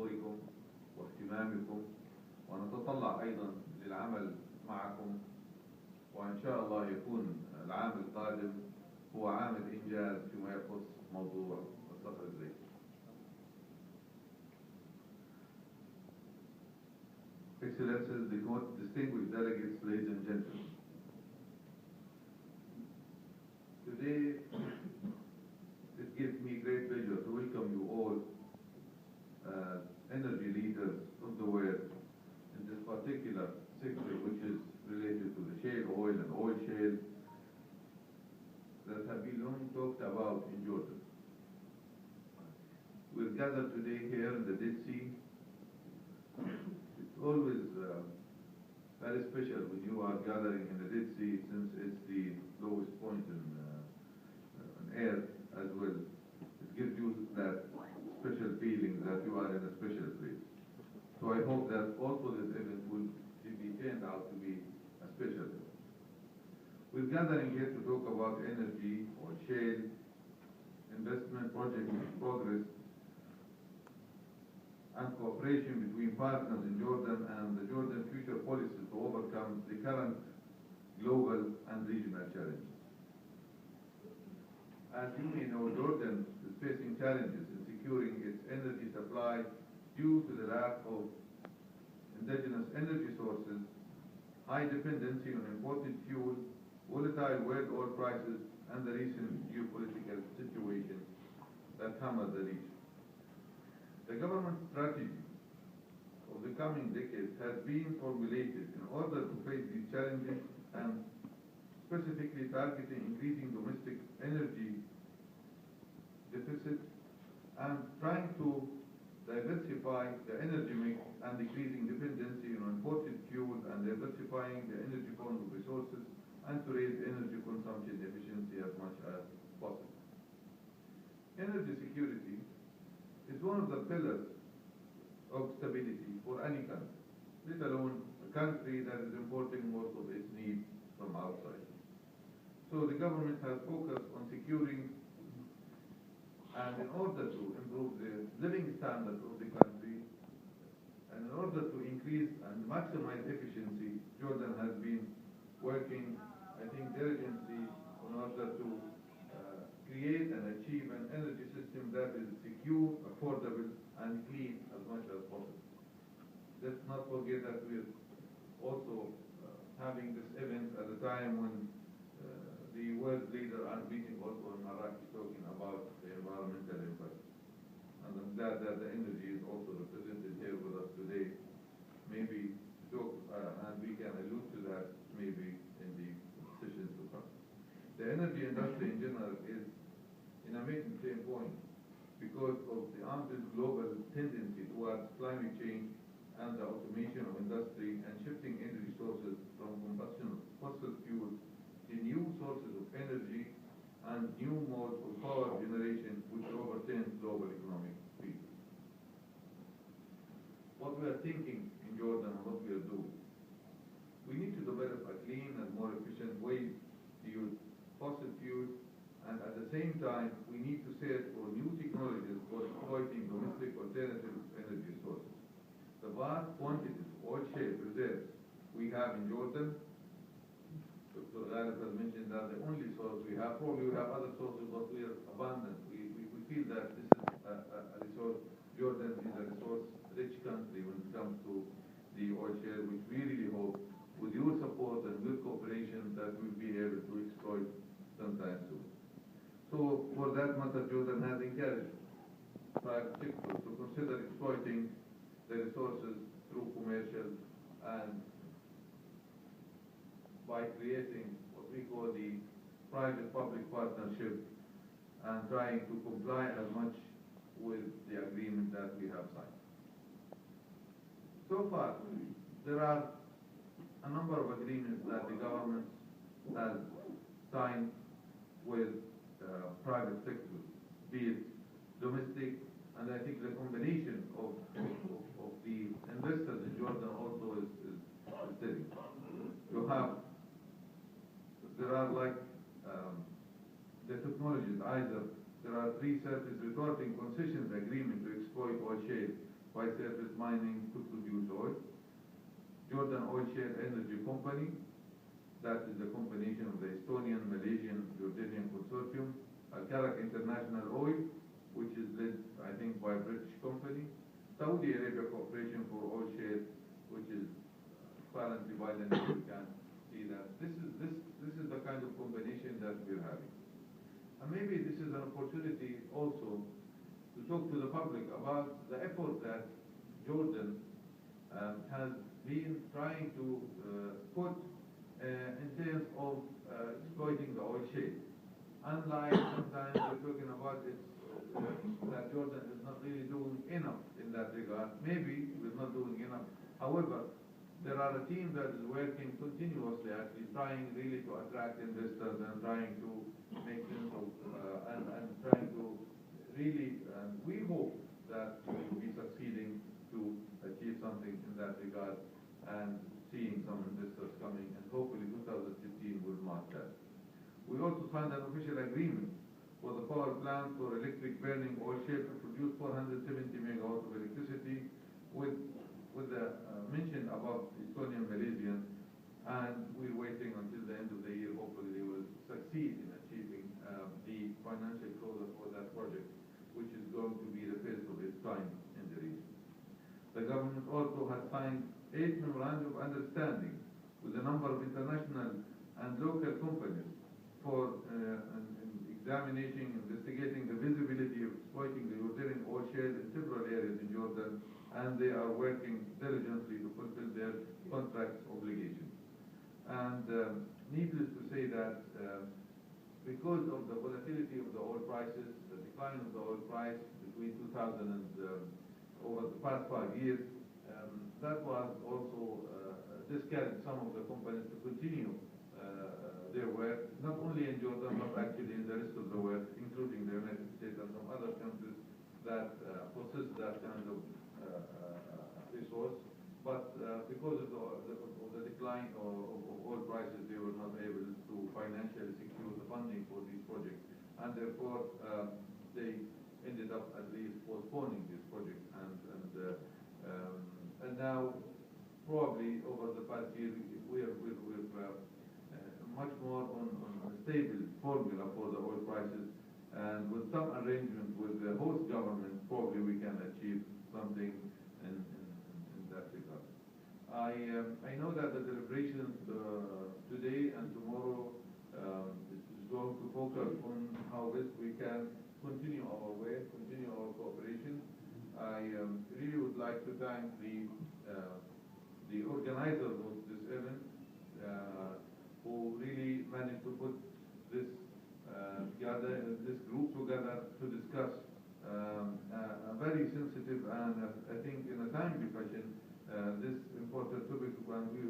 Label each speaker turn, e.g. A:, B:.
A: حضوركم واهتمامكم، ونتطلع أيضا للعمل معكم، وإن شاء الله يكون العام القادم هو عام الإنجاز فيما يخص موضوع الصخر الزيتي. Excellencies, distinguished delegates, ladies and gentlemen. Today, it gives me great pleasure to welcome you all as energy leaders of the world in this particular sector, which is related to the shale oil and oil shale that have been long talked about in Jordan. We're gathered today here in the Dead Sea. It's always very special when you are gathering in the Dead Sea, since it's the lowest point on Earth as well. It gives you that special feeling that you are in a special place. So I hope that also this event will be turned out to be a special event. We're gathering here to talk about energy or shale, investment project progress, and cooperation between partners in Jordan and the Jordan future policy to overcome the current global and regional challenges. As you may know, Jordan is facing challenges in securing its energy supply due to the lack of indigenous energy sources, high dependency on imported fuel, volatile world oil prices, and the recent geopolitical situation that hammer the region. The government strategy of the coming decades has been formulated in order to face these challenges, and specifically targeting increasing domestic energy deficit and trying to diversify the energy mix and decreasing dependency on imported fuel and diversifying the energy forms of resources, and to raise energy consumption efficiency as much as possible. Energy security is one of the pillars of stability for any country, let alone a country that is importing most of its needs from outside. So the government has focused on securing, and in order to improve the living standards of the country, and in order to increase and maximize efficiency, Jordan has been working, I think, diligently in order to create and achieve an energy system that is secure, affordable, and clean as much as possible. Let's not forget that we're also having this event at a time when the world leaders are meeting also in Iraq, talking about the environmental impact. And I'm glad that the energy is also represented here with us today. Maybe talk, and we can allude to that maybe in the sessions to come. The energy industry in general is in a making same point because of the ongoing global tendency towards climate change and the automation of industry and shifting energy sources from combustion of fossil fuels to new sources of energy and new modes of power generation, which overturns global economic peace. What we are thinking in Jordan and what we are doing, we need to develop a clean and more efficient way to use fossil fuels, and at the same time, we need to search for new technologies for exploiting domestic alternative energy sources. The vast quantities of oil shale reserves we have in Jordan, Dr. Ghalib has mentioned that the only source we have, probably we have other sources, but we are abundant. We feel that this is a resource. Jordan is a resource-rich country when it comes to the oil shale, which we really hope, with your support and good cooperation, that we'll be able to exploit sometime soon. So for that matter, Jordan has encouraged private sector to consider exploiting the resources through commercial and by creating what we call the private-public partnership and trying to comply as much with the agreement that we have signed. So far, there are a number of agreements that the government has signed with private sector, be it domestic, and I think the combination of the investors in Jordan also is steady. You have, there are like the technologies, either there are 3 surface retorting concessions agreement to exploit oil shale by surface mining to produce oil. Jordan Oil Shale Energy Company, that is a combination of the Estonian, Malaysian, Jordanian consortium. Al-Karak International Oil, which is led, I think, by a British company. Saudi Arabia Corporation for Oil Shale, which is currently by the name, you can see that. This is the kind of combination that we're having. And maybe this is an opportunity also to talk to the public about the effort that Jordan has been trying to put in terms of exploiting the oil shale. Unlike sometimes we're talking about it, that Jordan is not really doing enough in that regard. Maybe we're not doing enough. However, there are a team that is working continuously, actually trying really to attract investors and trying to make sense of and trying to really, we hope that we will be succeeding to achieve something in that regard and seeing some investors coming, and hopefully 2015 will mark that. We also signed an official agreement for the power plant for electric burning oil shale to produce 470 megawatts of electricity with the mention about Estonian, Malaysian, and we're waiting until the end of the year. Hopefully they will succeed in achieving the financial closure for that project, which is going to be the first of its kind in the region. The government also has signed 8 memorandums of understanding with a number of international and local companies for investigating the visibility of exploiting the Jordanian oil shale in several areas in Jordan, and they are working diligently to fulfill their contract obligations. And needless to say that because of the volatility of the oil prices, the decline of the oil price between 2000 and over the past 5 years, that was also discouraged some of the companies to continue their work, not only in Jordan, but actually in the rest of the world, including the United States and some other countries that possess that kind of resource. But because of the decline of oil prices, they were not able to financially secure the funding for these projects, and therefore they ended up at least postponing this project. And now, probably over the past year, we're much more on a stable formula for the oil prices, and with some arrangement with the host government, probably we can achieve something in that regard. I know that the deliberations today and tomorrow is going to focus on how best we can continue our way, continue our cooperation. I really would like to thank the organizers of this event, who really managed to put this this group together to discuss a very sensitive and I think in a timely fashion this important topic, and we